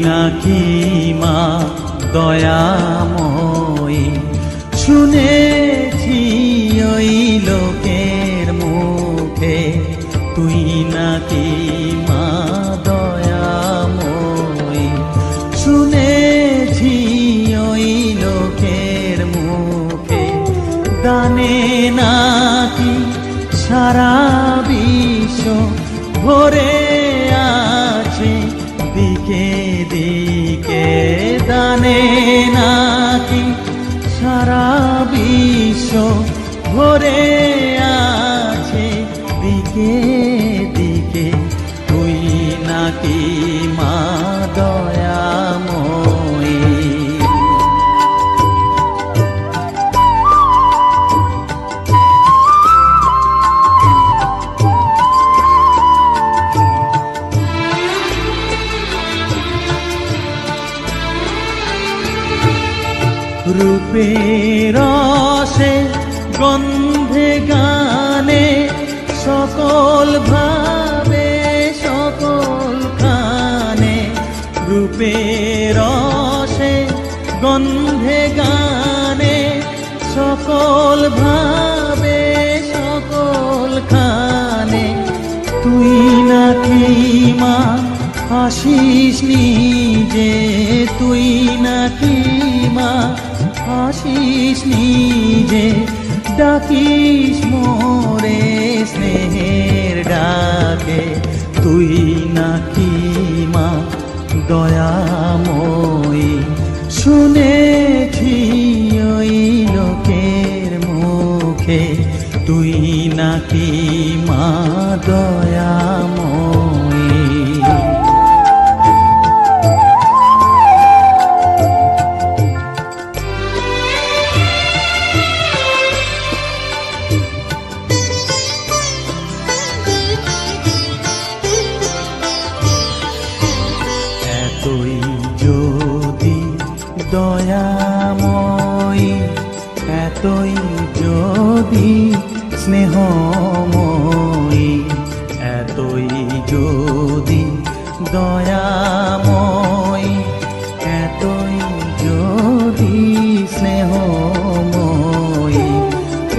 নাকি মা দয়াময়ী, শুনেছি ওই লোকের মুখে তুই নাকি মা দয়াময়ী, শুনেছি ওই লোকের মুখে দানে নাকি সারা বিশ্ব ভরে আছে দিকে দিকে, দানে নাকি সারা বিশ্ব ভরে আছে দিকে দিকে, তুই নাকি মা দয়াময়ী। রূপের রসে গন্ধে গানে সকল ভাবে সকল খানে, রূপের রসে গন্ধে গানে সকল ভাবে সকল খানে, তুই নাকি মা আসিস নিজে, তুই নাকি মা আসিস নিজে, ডাকিস মোরে স্নেহের ডাকে, তুই নাকি মা দয়াময়ী, শুনেছি ওই লোকের মুখে তুই নাকি মা দয়াময়ী। দয়াময়ী, এতই যদি স্নেহময়ী, এতই যদি দয়াময়ী, এতই যদি স্নেহময়ী,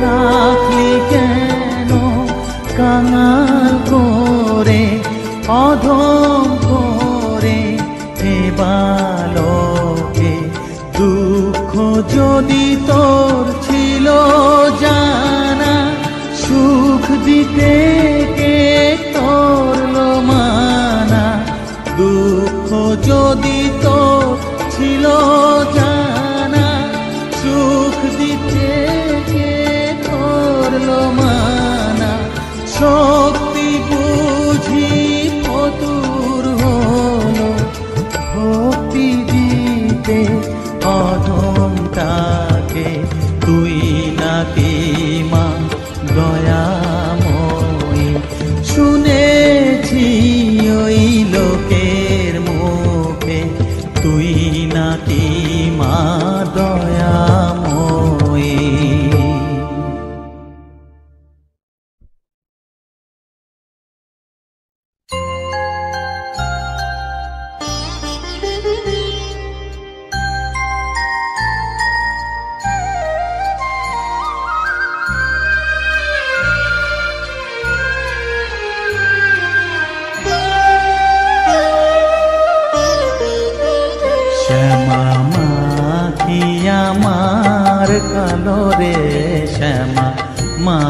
রাখলি কেন কাঙাল করে অধম করে এ বালকে, দুঃখ যদি তোর ছিল জানা, সুখ দিতে কে করলো মানা, দুঃখ যদি তোর ছিল জানা, সুখ দিতে কে করলো মানা, শক্তি বুঝি ফতুর হলো ভক্তি দিতে অধমটাকে, তুই নাকি মা দয়াময়ী, শুনেছি ওই লোকের মুখে তুই নাকি মা দয়াময়ী। শ্যামা মা কি আমার কালো রে, শ্যামা মা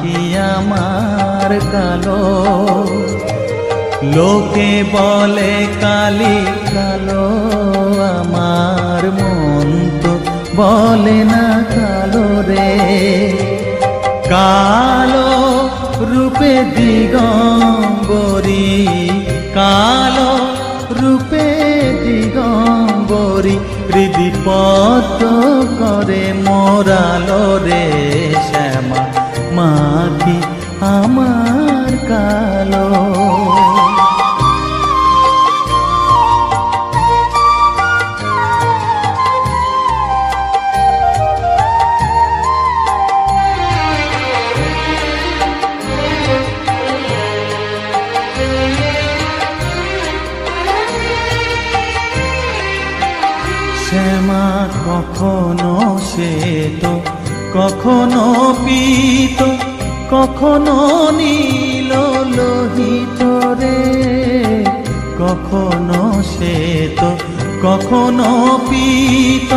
কি আমার কালো, লোকে বলে কালি কালো, আমার মন তো বলে না কালো রে, কালো রূপে দিগম্বরী, কালো রূপে দিগম্বরী, হৃদি পদ্ম করে মোরালো রে, শ্যামা মা কি আমার কালো। শ্যামা কখনো শ্বেত, কখনো পীত, কখনো নীল লোহিত রে। কখনো শ্বেত, কখনো পীত,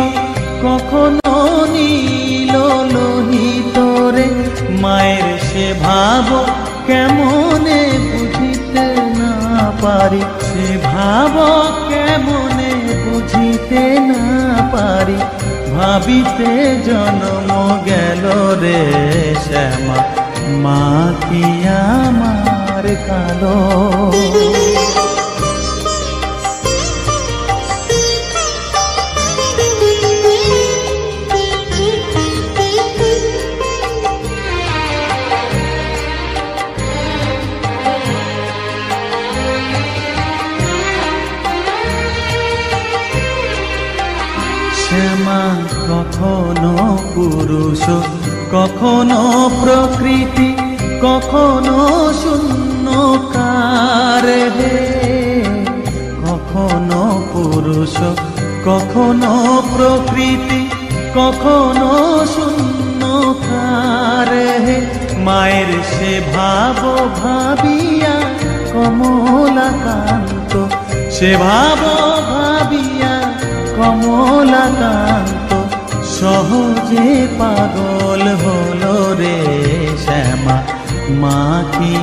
কখনো নীল লোহিত রে। মায়ের সে ভাব কেমনে বুঝিতে না পারি, সে ভাব কেমনে বুঝিতে না পারি। ভাবিতে জন্ম গেল রে শ্যামা, মা কি আমার কালো। শ্যামা কখনো পুরুষ, কখনো প্রকৃতি, কখনো শূন্যকার হে। কখনো পুরুষ, কখনো প্রকৃতি, কখনো শূন্যকার হে। মায়ের সে ভাব ভাবিয়া কমলাকান্ত, সে ভাব ভাবিয়া কমলাকান্ত সহজে পাগল হলো রে শ্যামা, মা কি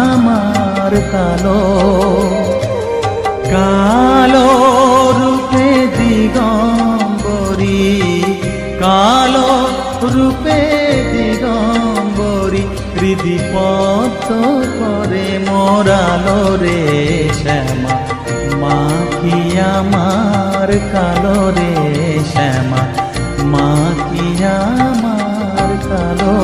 আমার কালো। কালো রূপে দিগম্বরী, কালো রূপে দিগম্বরী, হৃদি পদ্ম করে মোরালো রে শ্যামা, মা কি আমার কালো রে শ্যামা, মা কি আমার কালো।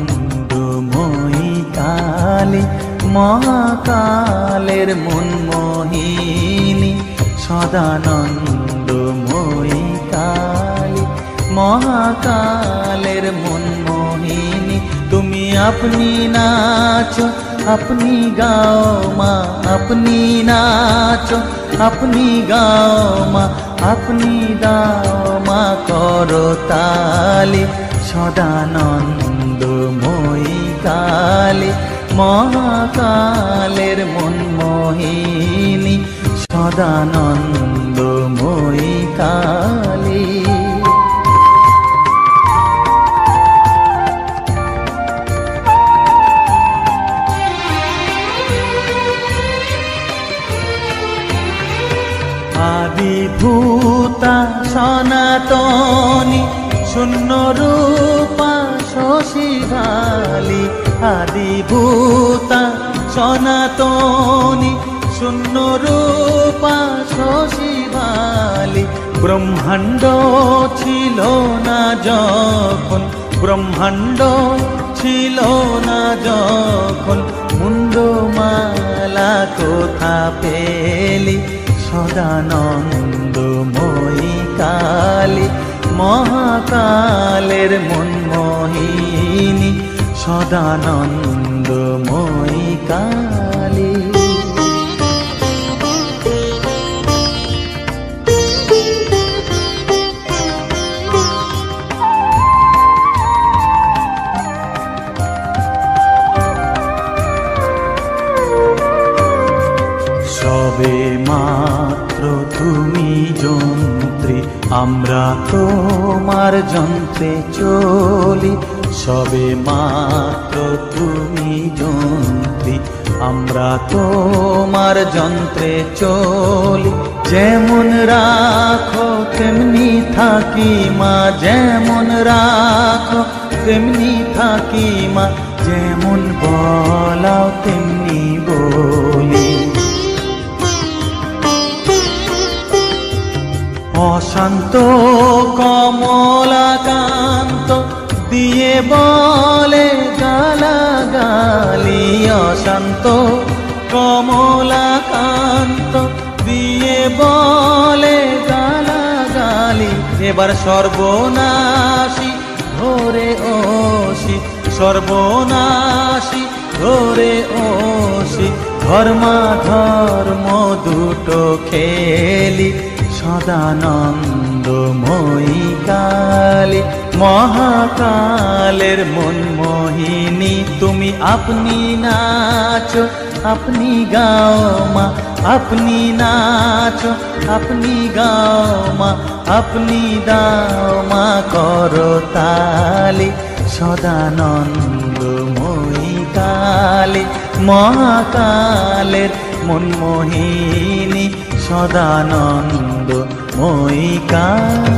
সদানন্দময়ী কালী মহাকালের মনমোহিনী, সদানন্দময়ী কালী মহাকালের মনমোহিনী। তুমি আপনি নাচো, আপনি গাও মা, আপনি নাচো, আপনি গাও মা, আপনি দাও মা করতালি। সদানন্দময়ী কালী মহাকালের মনমোহিনী, সদানন্দময়ী কালী। আদিভূতা সনাতনী শূন্য রূপা শশীভালি, আদিভূতা সনাতনী শূন্য রূপা শশীভালি। ব্রহ্মাণ্ড ছিল না যখন, ব্রহ্মাণ্ড ছিল না যখন, মুন্ডমালা কোথা পেলি। সদানন্দময়ী কালী মহাকালের মনমোহিনী, সদানন্দময়ী কালী। সবে মাত্র তুমি যন্ত্রী, আমরা তোমার যন্ত্রে চলি। সবে মাত্র তুমি যন্ত্রী, আমরা তোমার যন্ত্রে চলি। যেমন রাখো তেমনি থাকি মা, যেমন রাখো তেমনি থাকি মা, যেমন বলাও তেমনি বলি। অশান্ত কমলাকান্ত দিয়ে বলে গালাগালি, অশান্ত শান্ত কমলাকান্ত দিয়ে বলে গালাগালি। এবার সর্বনাশী ধরে ওসি, সর্বনাশী ধরে ওসি, ধর্মাধর্ম দুটো খেলি সদানন্দময়ী কালী। মহাকালের মনমোহিনী তুমি, আপনি নাচো আপনি গাও মা, আপনি নাচো আপনি গাও মা, আপনি দাও মা করতালি। সদানন্দময়ী কালী, মহাকালের মনমোহিনী সদানন্দময়ী কালী।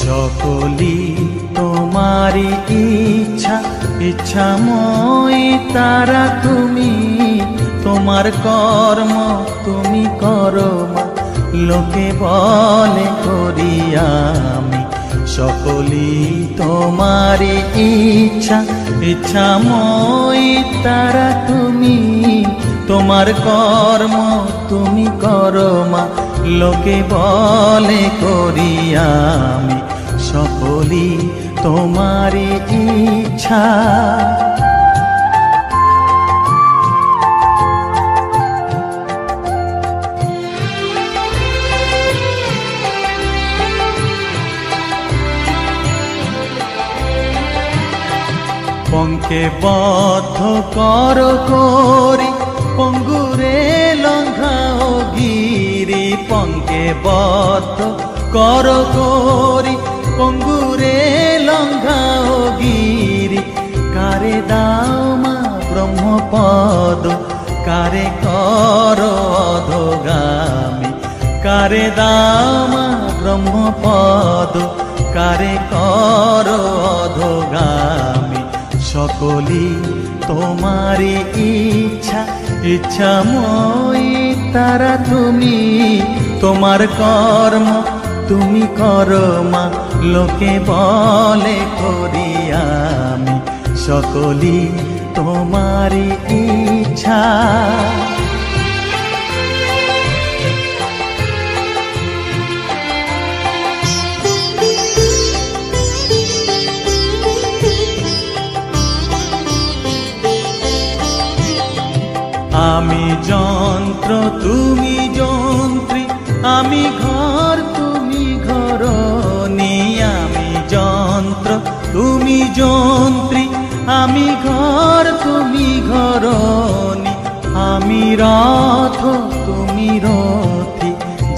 সকলি তোমারি ইচ্ছা, ইচ্ছাময়ী তারা তুমি। তোমার কর্ম তুমি করো মা, লোকে বলে করি আমি। সকলি তোমারি ইচ্ছা, ইচ্ছাময়ী তারা তুমি। তোমার কর্ম তুমি করো মা, লোকে বলে করি আমি। সকলি তোমারি ইচ্ছা। পঙ্কে বদ্ধ কর করি, পঙ্গুরে লঙ্ঘাও গিরি। পঙ্কে বদ্ধ কর করি, পঙ্গুরে লঙ্ঘাও গিরি। কারে দাও মা ব্রহ্মপদ, কারে কর অধোগামী। কারে দাও মা ব্রহ্মপদ, কারে কর অধোগামী। সকলি তোমারি ইচ্ছা, ইচ্ছাময়ী তারা তুমি। তোমার কর্ম তুমি করো মা, লোকে বলে করি আমি। সকলি তোমারি ইচ্ছা। আমি যন্ত্র তুমি যন্ত্রী, আমি ঘর তুমি ঘরণী। আমি যন্ত্র তুমি যন্ত্রী, আমি ঘর তুমি ঘরণী। আমি রথ তুমি রথী,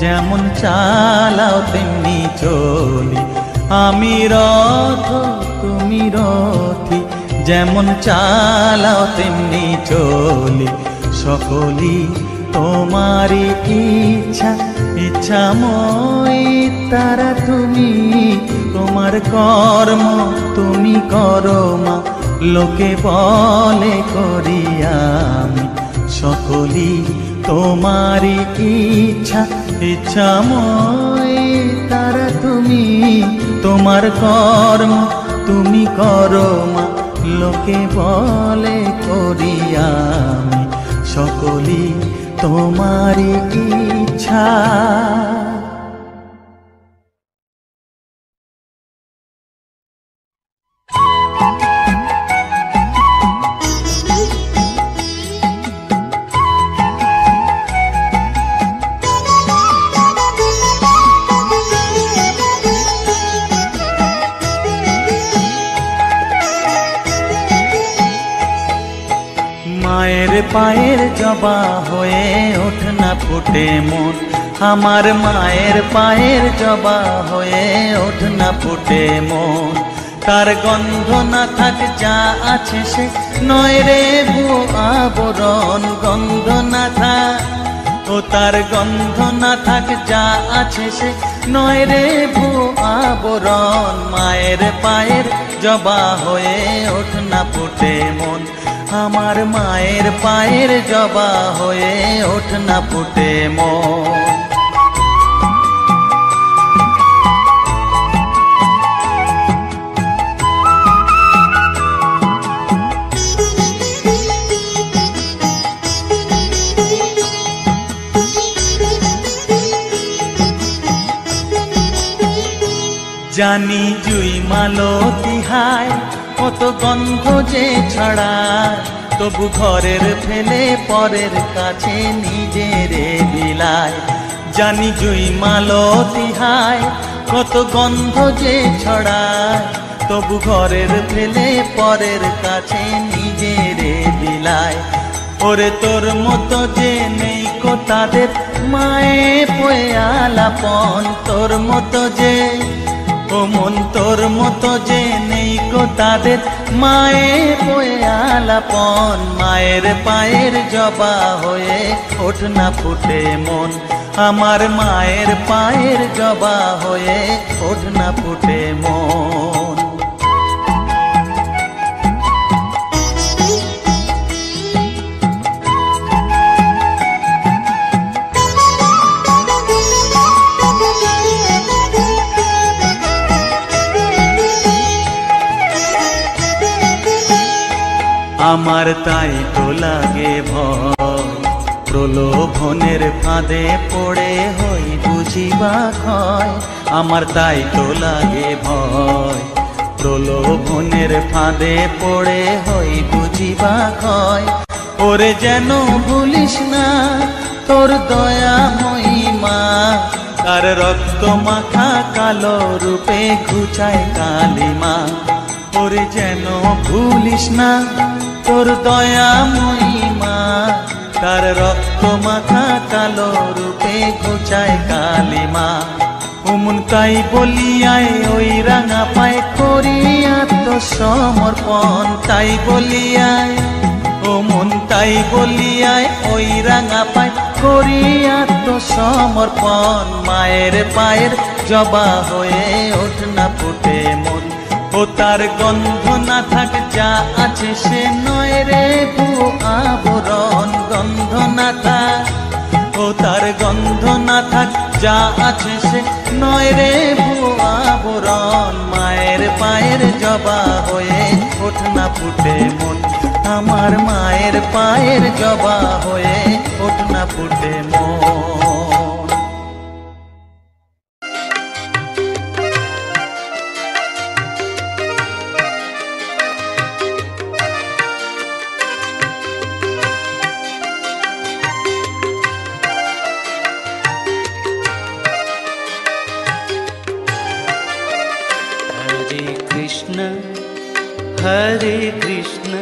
যেমন চালাও তেমনি চলি। আমি রথ তুমি রথী, যেমন চালাও তেমনি চলি। সকলি তোমারি ইচ্ছা, ইচ্ছাময়ী তারা তুমি। তোমার কর্ম তুমি করো মা, লোকে বলে করি আমি। সকলি তোমারি ইচ্ছা, ইচ্ছাময়ী তারা তুমি। তোমার কর্ম তুমি করো মা, লোকে বলে করি আমি। সকলি তোমারি ইচ্ছা। মায়ের পায়ের জবা হয়ে ওঠ না ফুটে মন, আমার মায়ের পায়ের জবা হয়ে ওঠ না ফুটে মন। তার গন্ধ না থাক যা আছে সে নয় রে ভুয়ো আবরণ, গন্ধ না থাক ও তার গন্ধ না থাক যা আছে সে নয় রে ভুয়ো আবরণ। মায়ের পায়ের জবা হয়ে ওঠ না ফুটে মন, আমার মায়ের পায়ের জবা হয়ে ওঠ না ফুটে মন। জানি জুই মালতী হায় কত গন্ধ যে ছড়ায়, তবু ঘরের ফেলে পরের কাছে নিজের বিলায়। জানি জুই মালতী হায় কত গন্ধ যে ছড়ায়, তবু ঘরের ফেলে পরের কাছে নিজের বিলায়। ওরে তোর মতো যে নেই কো তাদের মায়ে পয়ে আলাপন, তোর মতো যে ও মন তোর মতো যে নেই কো তাদের মায়ে পয়ে আলাপন। মায়ের পায়ের জবা হয়ে ওঠ না ফুটে মন, আমার মায়ের পায়ের জবা হয়ে ওঠ না ফুটে মন। আমার তাই তো লাগে ভয়, প্রলোভনের ফাঁদে পড়ে হই বুঝিবা ক্ষয়। আমার তাই তো লাগে ভয়, প্রলোভনের ফাঁদে পড়ে হই বুঝিবা ক্ষয়। ওরে যেন ভুলিস না তোর দয়া মহিমা, তার রক্ত মাখা কালো রূপে ঘুচায় কালিমা। ওরে যেন ভুলিস না তোর দয়া মহিমা, তার রক্ত মাখা কালো রূপে ঘুচায় কালিমা। ওমন তাই বলিয়ায় ওই রাঙা পায় করি আত্মসমর্পণ, তাই বলিয়ায় ওমন তাই বলিয়ায় ওই রাঙা পায় করি আত্মসমর্পণ। মায়ের পায়ের জবা হয়ে ওঠ না ফুটে মন, ও তার গন্ধ না থাক যা আছে সে নয় রে ভুয়ো আবরণ, গন্ধ না থাক ও তার গন্ধ না থাক যা আছে সে নয় রে ভুয়ো আবরণ। মায়ের পায়ের জবা হয়ে ওঠ না ফুটে মন, আমার মায়ের পায়ের জবা হয়ে ওঠ না ফুটে মন। हरे कृष्ण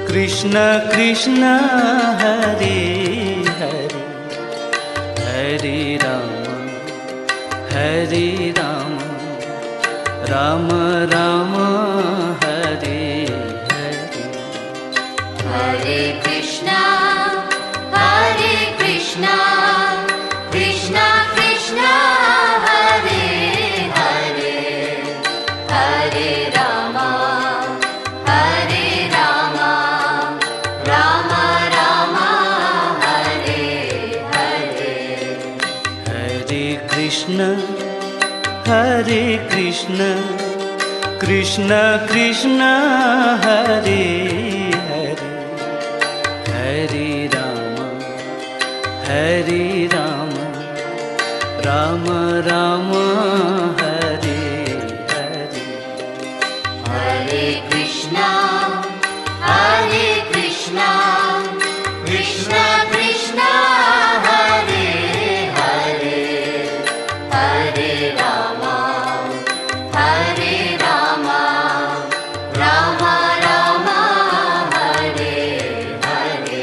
कृष्ण कृष्ण हरे हरे, हरे राम राम राम हरे हरे। हरे कृष्णा कृष्णा कृष्णा हरे हरे, हरे राम राम राम हरे हरे। हरे कृष्ण कृष्ण कृष्ण हरे हरे, हरे राम राम राम हरे हरे। हरे कृष्णा कृष्णा कृष्णा हरे हरे, हरे Ram Ram Ram Hare Hare.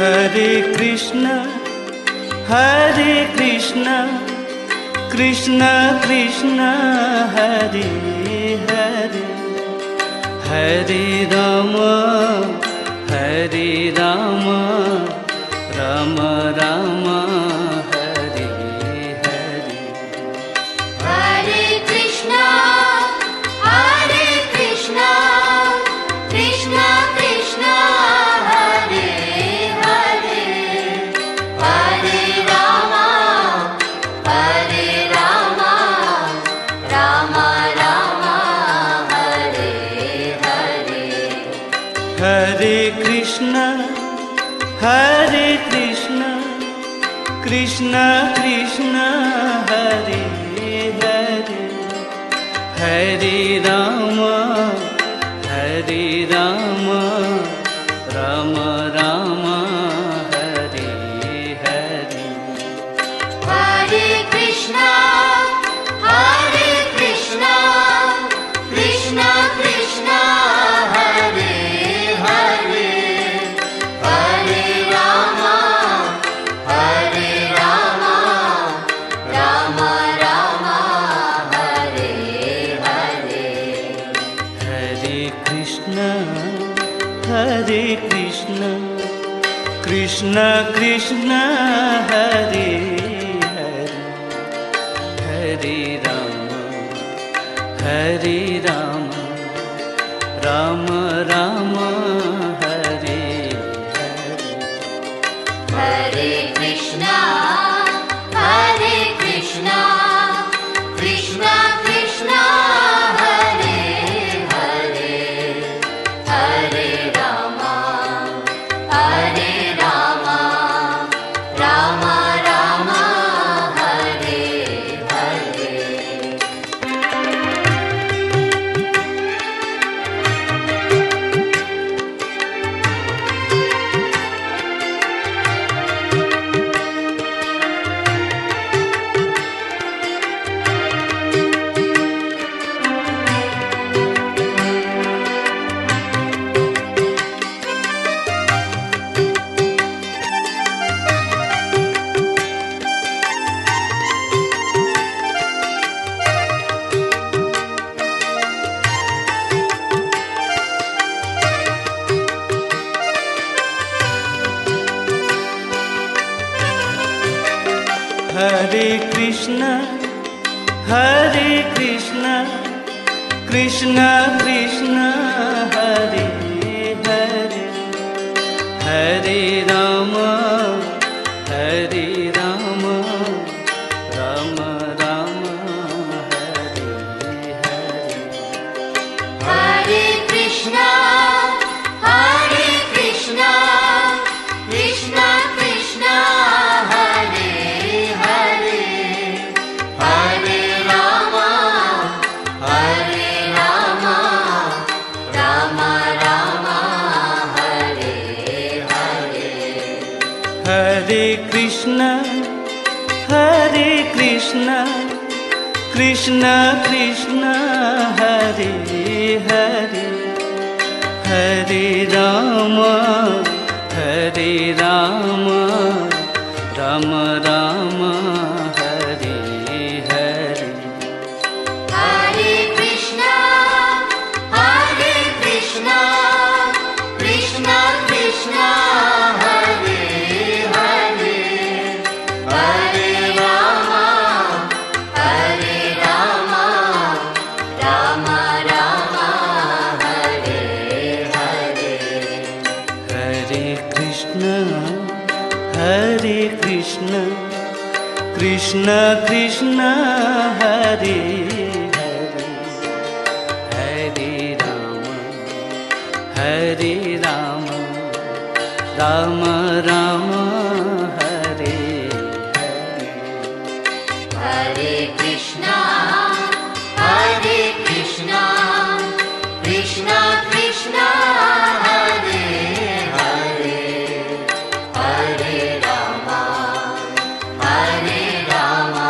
Hare Krishna, Krishna Krishna, Hare Hare, Hare Rama, Rama Rama, Hare Hare. Hare Krishna, Krishna Krishna, Hare Hare, Hare Rama, Rama Rama, Hare Hare. Hare Krishna, Krishna Krishna, Hare Hare, Hare Rama, Rama Rama, Hare Hare. Hare Krishna, Krishna Krishna, Hare Hare, Hare Rama, Rama Rama, Hare Hare. Hare Krishna, Krishna Krishna, Hare Hare, Hare Rama, Rama Rama, Hare Hare. Hare Krishna, Krishna Krishna, Hare Hare, Hare Rama, Rama Rama, Hare Hare. Hare Krishna, Krishna Krishna, Hare Hare, Hare Rama, Rama Rama, Hare Hare. Hare Krishna, Krishna Krishna, Hare Hare, Hare Rama, Rama Rama, Hare Hare. Hare Krishna, Krishna Krishna, Hare Hare, Hare Rama, Rama Rama, Hare Hare. Hare Krishna, Krishna Krishna, Hare Hare, Hare Rama, Rama Rama, Hare Hare. Hare Krishna, Krishna Krishna, Hare Hare, Hare Rama, Rama Rama, Hare Hare. Hare Krishna, Krishna Krishna, Hare Hare, Hare Rama,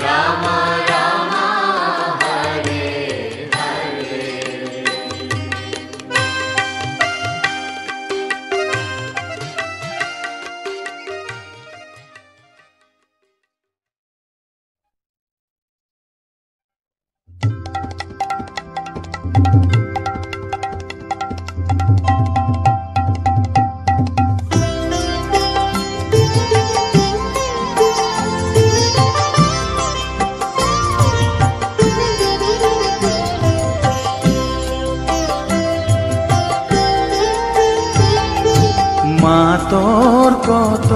Rama Rama, Hare Hare. মা তোর কত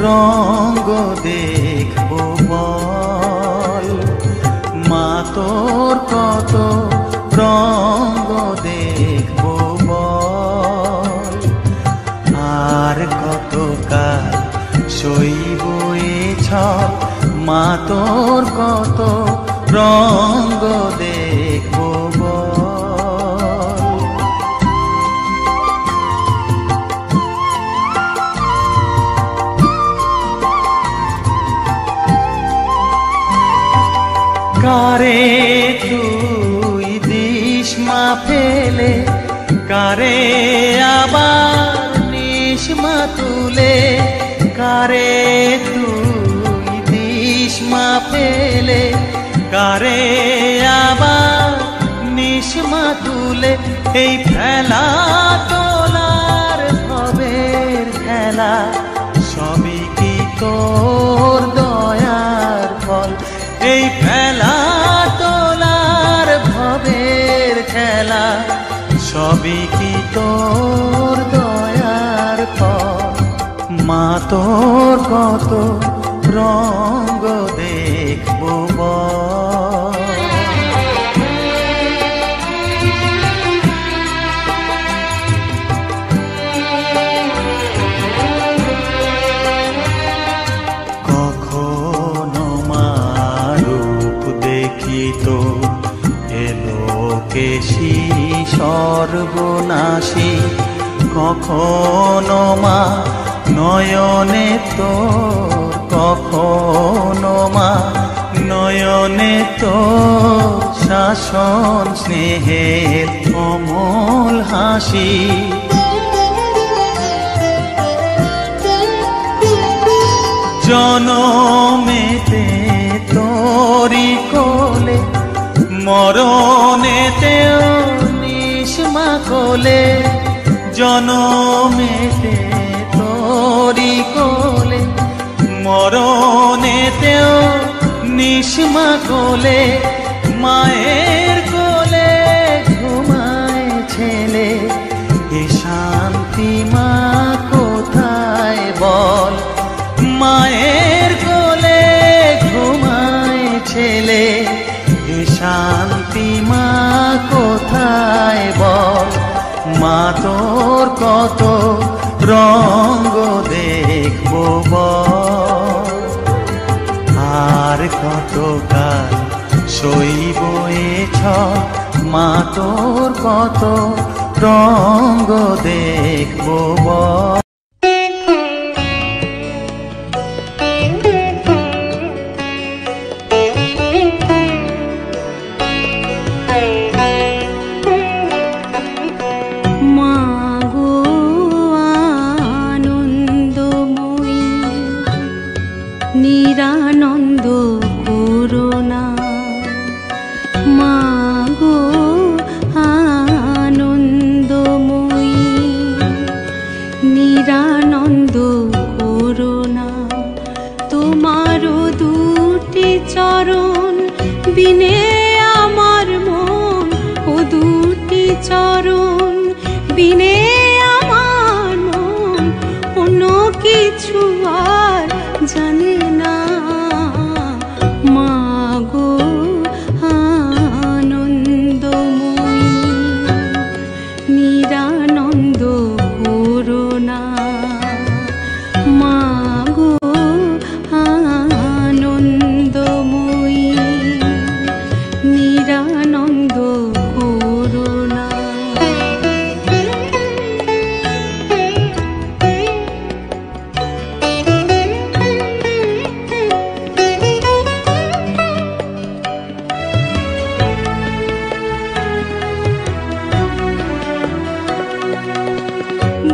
রঙ্গ দেখবো বল, মা তোর কত রঙ্গ দেখবো বল, আর কত কাল সইব এ ছল, মা তোর কত রঙ্গ দেখবো বল। কারে তুই দিস মা ফেলে, কারে আবার নিস মা তুলে, কারে তুই দিস মা ফেলে, কারে আবার নিস মা তুলে। এই ফেলা তোলার ভবের খেলা, সবই কি তোর দয়ার ফল। এই ফেলা তোলার ভবের খেলা, সবই কি তোর দয়ার ফল। মা তোর কত রঙ্গ দেখবো বল। কখনো মা রূপ দেখি তো এলোকেশী সর্বনাশী, কখনো মা নয়নে তোর, কখনো মা নয়নে তোর শাসন স্নেহের অমল হাসি। জনমেতে তোরি কোলে, মরণেতেও নিস মা কোলে। জনমেতে তোরি কোলে, মরণেতেও নিস মা কোলে। মায়ের কোলে ঘুমায় ছেলে, এ শান্তি মা কোথায় বল। মায়ের কোলে ঘুমায় ছেলে, এ শান্তি মা কোথায় বল। মা তোর কত রঙ্গ দেখবো বল, আর কত কাল সইব এ ছল। মা তোর কত রঙ্গ দেখবো বল। নিরানন্দ করুণা, মাগো আনন্দময়ী, নিরানন্দ করুণা। তোমার দুটি চরণ বিনে আমার মন, ও দুটি চরণ বিনে আমার মন অন্য কিছু আর জানে না। মাগো আনন্দময়ী, নিরানন্দ করুণা, মাগো আনন্দময়ী, নিরানন্দ করুণা।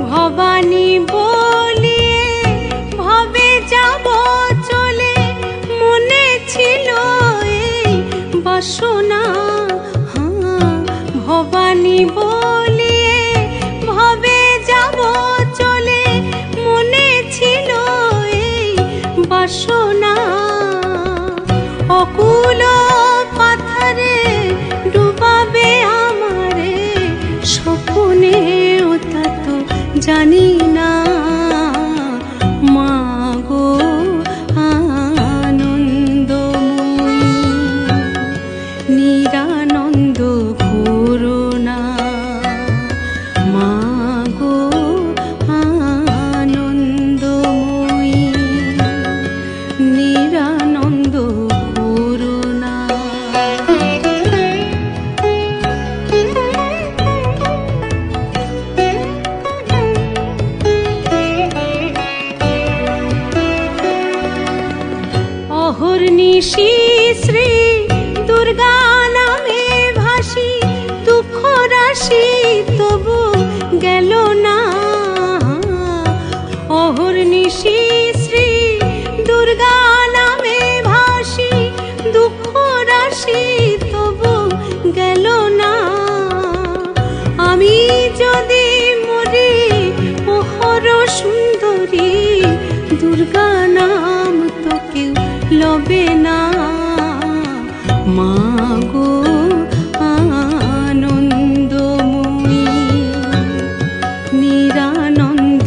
ভবানী বলিয়ে ভবে যাব চলে, মনে ছিল এই বাসনা। ভবানী বলিয়ে ভবে যাব চলে, মনে ছিল এই বাসনা। অকুল পাথারে ডুবাবে আমারে, স্বপ্নে ওটা তো জানি না। নিশি শ্রী দুর্গা নামে ভাসি, দুঃখ রাশি তবু গেল না। অহর্নিশি শ্রী দুর্গা নামে ভাসি, দুঃখ রাশি তবু গেল না। আমি যদি মরি ওহর সুন্দরী, দুর্গা নাম তো কেউ লবে না। মা গো আনন্দময়ী, নিরানন্দ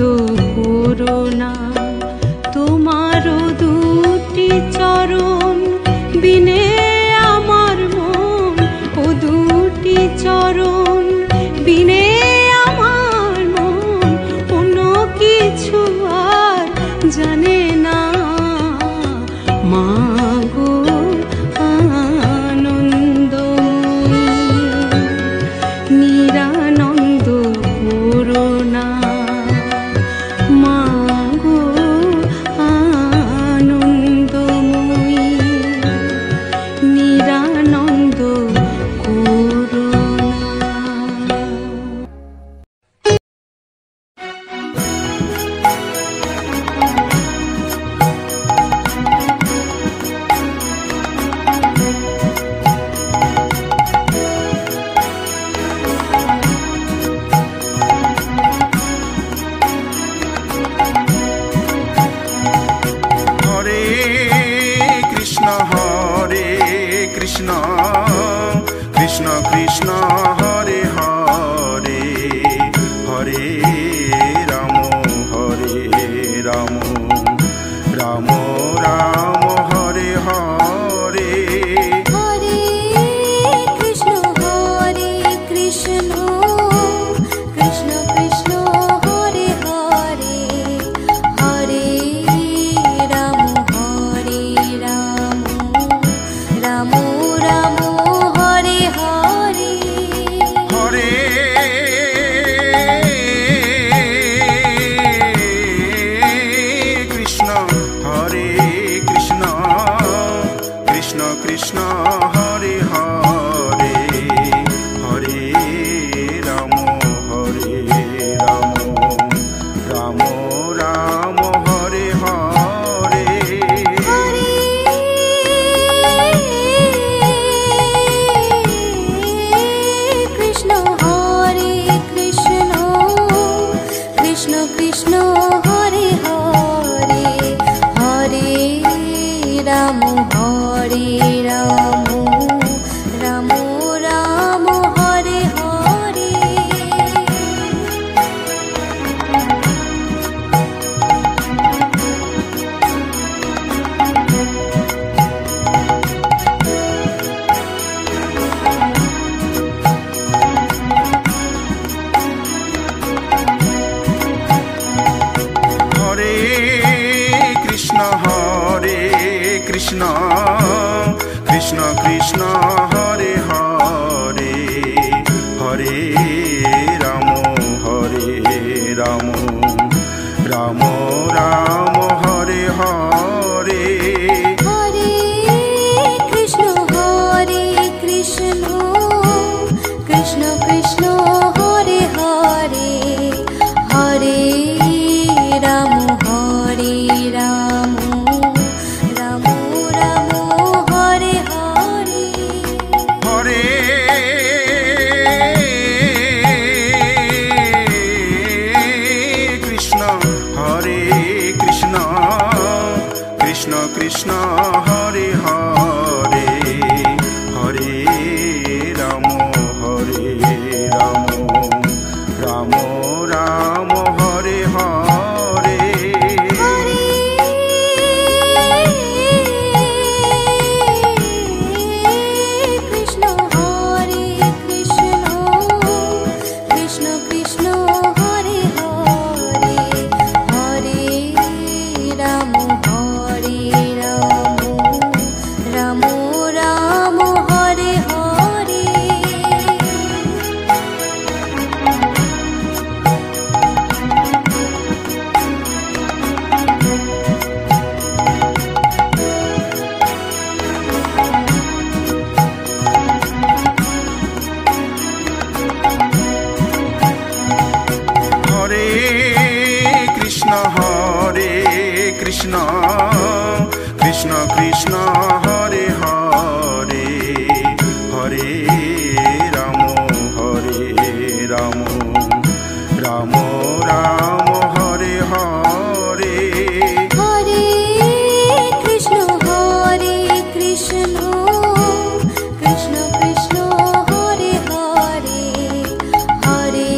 করুণা, তোমারও দুটি চরণ বিনে আমার মন, ও দুটি চরণ বিনে আমার মন কোনো কিছু আর জানে না। মা গো আনন্দময়ী, নিরানন্দ করুণা, মা গো আনন্দময়ী, নিরানন্দ করুণা। হরে কৃষ্ণ কৃষ্ণ কৃষ্ণ হরে হরে, হরে রাম রাম রাম রাম হরে হরে। হরে কৃষ্ণ কৃষ্ণ কৃষ্ণ হরে হরে, হরে রাম রাম রাম হরে হরে। হরে কৃষ্ণ কৃষ্ণ কৃষ্ণ হরে হরে, হরে রাম রাম রাম হরে হরে। হরে কৃষ্ণ কৃষ্ণ কৃষ্ণ হরে হরে, হরে রাম রাম রাম হরে হরে। হরে কৃষ্ণ কৃষ্ণ কৃষ্ণ হরে হরে, হরে রাম রাম রাম হরে হরে। হরে কৃষ্ণ কৃষ্ণ কৃষ্ণ হরে হরে, হরে রাম রাম রাম হরে হরে। হরে কৃষ্ণ কৃষ্ণ হরে হরে, হরে রাম রাম রাম হরে হরে। হরে কৃষ্ণ কৃষ্ণ হরে হরে, হরে রাম রাম রাম হরে হরে। হরে Krishna Krishna Krishna Hare Hare Hare Ram Ram Ram Hare Hare Hare Krishna Krishna Krishna Hare Hare Hare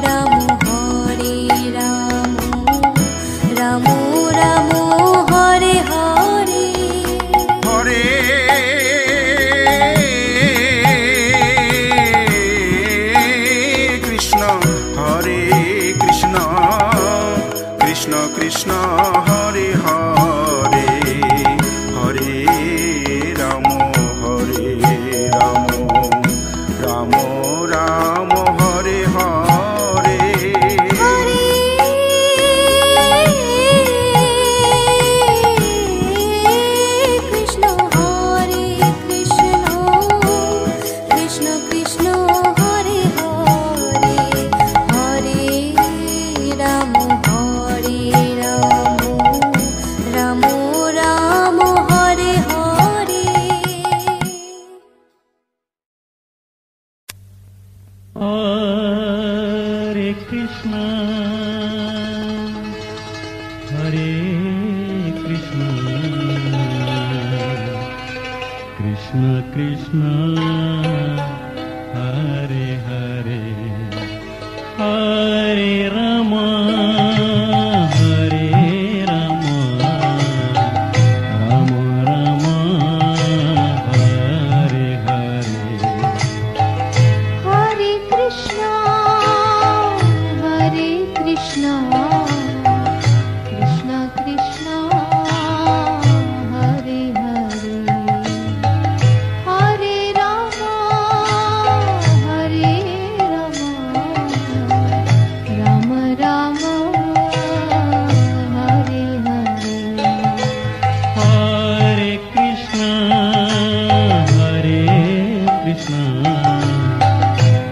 Ram Ram Ram Hare Hare Hare Krishna Krishna Krishna Hare Hare Hare Ram Ram Ram Hare Hare Hare Krishna Krishna Krishna Hare Hare Hare Ram Ram Ram Hare Hare Hare Krishna, Hare Krishna, Krishna Krishna, Hare Hare, Hare Rama, Hare Rama, Rama Rama, Hare Hare. Hare Krishna, Krishna Krishna, Hare Hare, Hare Rama, Rama Rama, Hare Hare. Hare Krishna,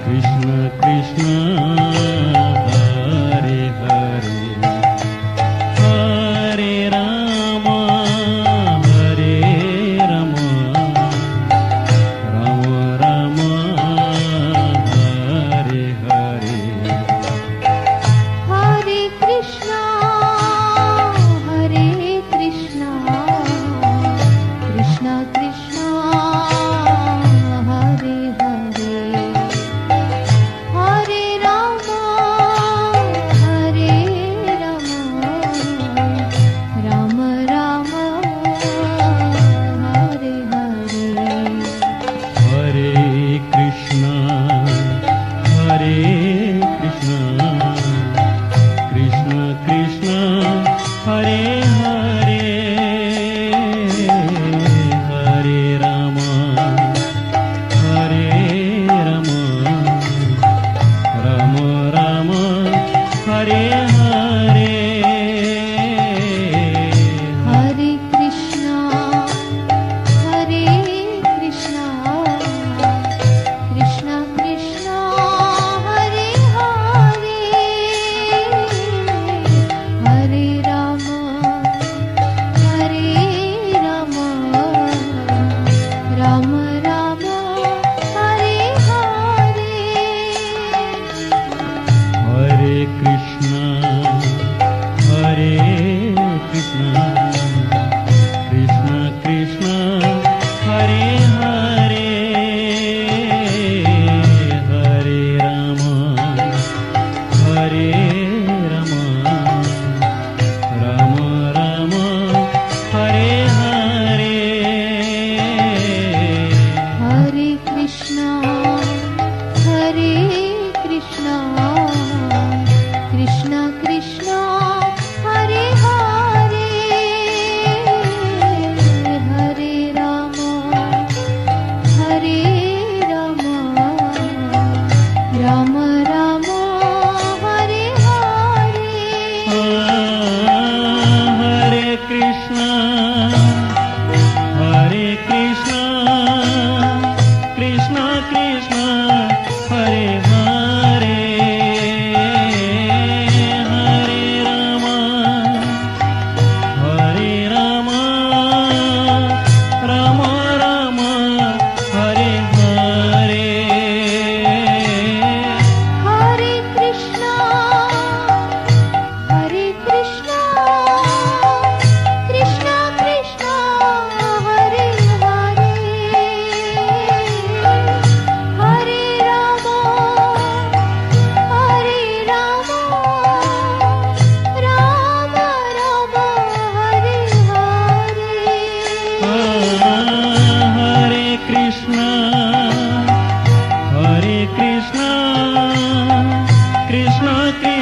Krishna Krishna, Hare Hare, Hare Rama, Rama Rama, Hare Hare. Hare Krishna, Krishna Krishna, Hare Hare, Hare Rama, Rama Rama, Hare Hare. Hare Krishna, Krishna Krishna, Hare Hare, Hare Rama, Rama Rama, Hare Hare. Hare Krishna, Krishna Krishna, Hare Hare, Hare Rama, Rama Rama, Hare Hare. Hare Krishna, Krishna Krishna, Hare Hare, Hare Rama, Rama Rama, Hare Hare. Hare Krishna, Krishna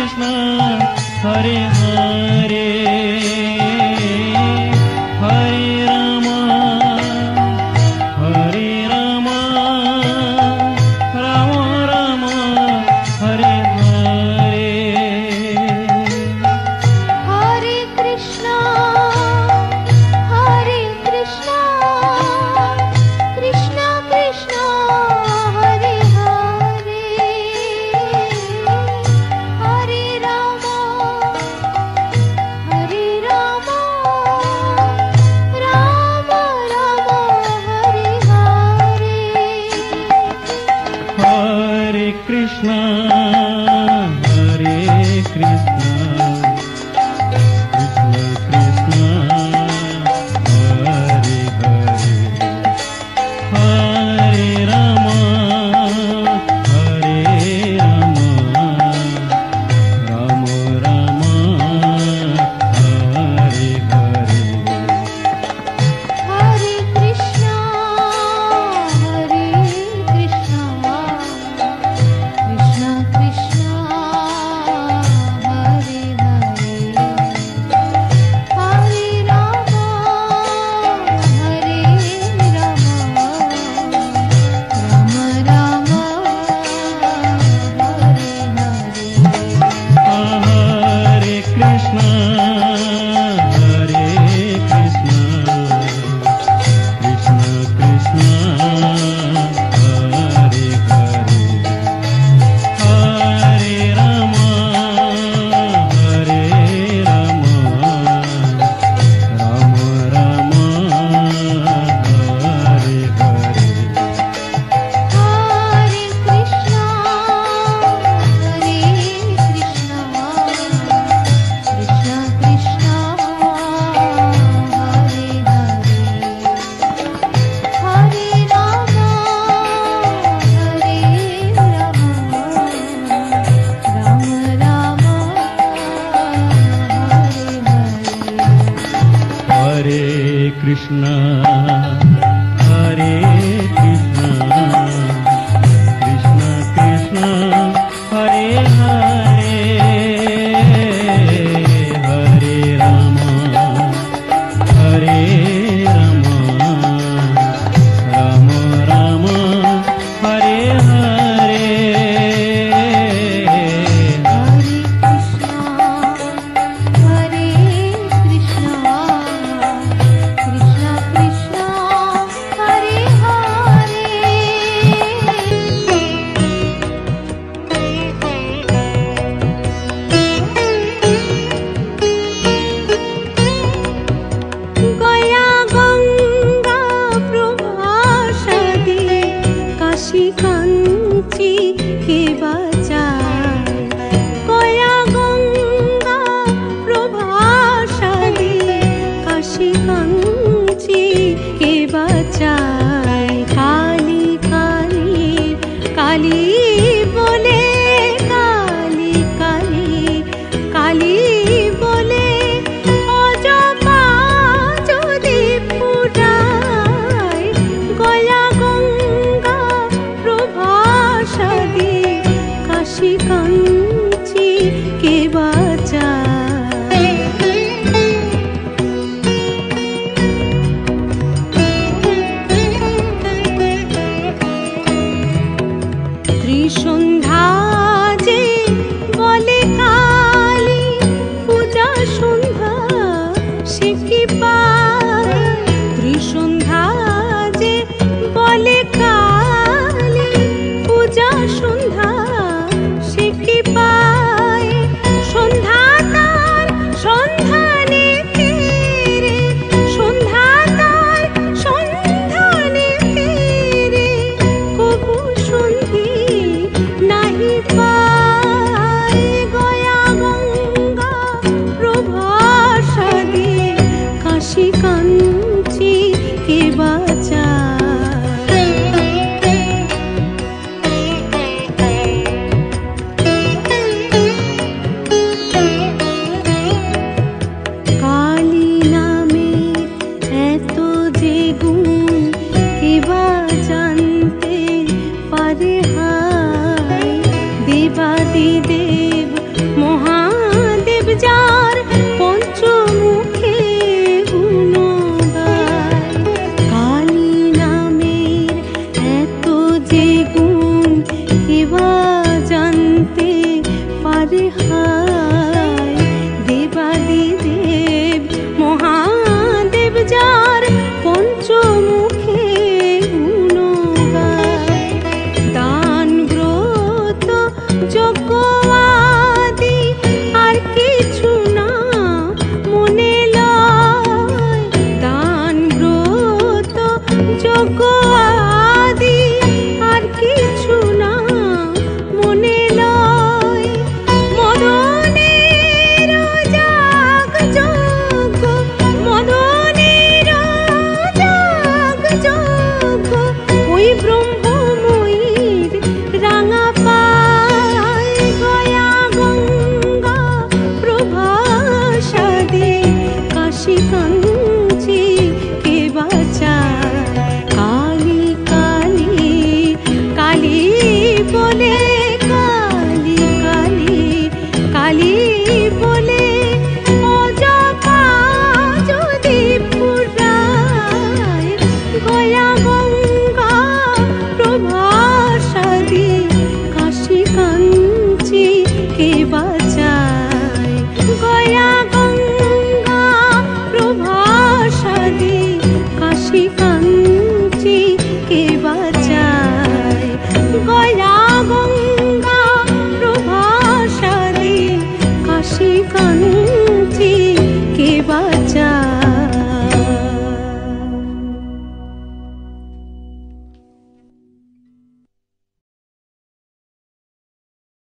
Krishna Hare Hare Hare Rama Hare Rama Rama Rama Hare Hare Hare Krishna Krishna Krishna Hare Hare Hare Rama Rama Rama Hare Hare Hare Krishna Hare Krishna Krishna Krishna Hare Hare Hare Rama Hare Rama Rama Rama Hare Hare Hare Krishna Krishna Krishna Hare Hare Hare Rama Rama Rama Hare Hare Hare Krishna Hare Krishna Krishna Krishna Hare Hare Hare Rama Hare Rama Rama Rama Hare Hare Hare Krishna Krishna Krishna Hare Hare Hare Rama Rama Rama Hare Hare Hare Krishna